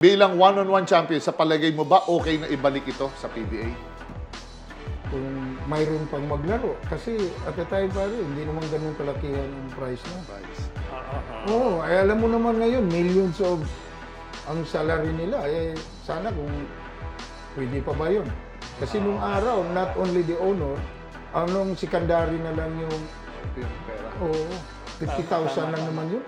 Bilang one-on-one champion, sa palagay mo ba okay na ibalik ito sa PBA? Kung mayroon pang maglaro. Kasi at the time pa rin, hindi naman ganun kalakihan ang price na. Oo, ay alam mo naman ngayon, millions of ang salary nila. Eh, sana kung pwede pa ba yun. Kasi nung araw, not only the owner, anong secondary na lang yung, Pera. oo, 50,000 lang naman yun.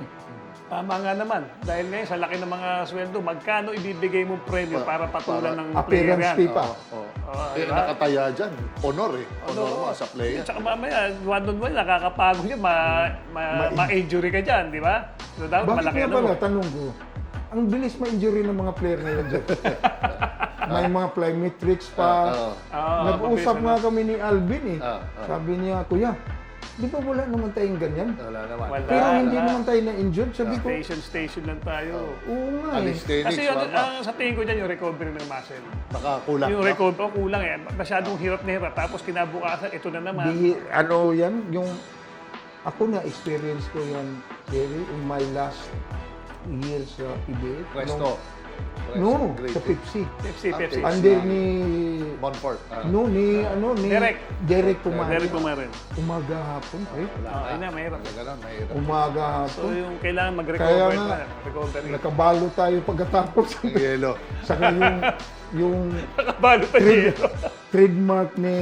Tama nga naman. Dahil ngayon, sa laki ng mga sweldo, magkano ibibigay mong premyo para patulan ng player Appearance yan? fee pa. diba? Nakataya dyan. Honor eh. Honor mo as a player. At saka mamaya, one-on-one, nakakapagod yan, ma-injury ka dyan, di ba? So, dapat Bakit malaki nga ano pala, mo. tanong ko, ang bilis ma-injury ng mga player ngayon dyan. May mga plyometrics pa. Nag-usap nga kami ni Alvin eh. Sabi niya, Kuya, di ba wala naman tayong ganyan? Wala naman. Wala. Pero hindi naman tayo na-injured. Sabi ko, Station lang tayo. oo nga eh. Calisthenics, Kasi yun, wala. sa tingin ko dyan, yung recovery ng muscle. Nakakulang. Yung recovery, kulang eh. Masyadong hirap na hirap. Tapos kinabukasan, ito na naman. Ano yan, yung ako na-experience ko yan, Jerry, in my last years sa PBA. Resto. No, Grade sa eight. Pepsi. Pepsi. Under ni Monfort. ni Derek. Derek Pumarin. Derek Pumarin. Umaga hapon, eh. Ay na, mahirap. Ganun, mahirap. Umaga So hapon. yung kailangan Kaya mag-recover nga, na. Recovery. Nakabalo tayo pagkatapos. Ang yelo. Saka yung Nakabalo pa siya. trademark ni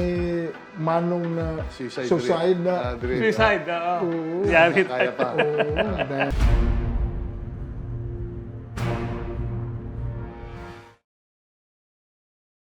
Manong na Suicide suicide na. drill. Suicide, oo. Oo. Yari Kaya pa. Oo, dahil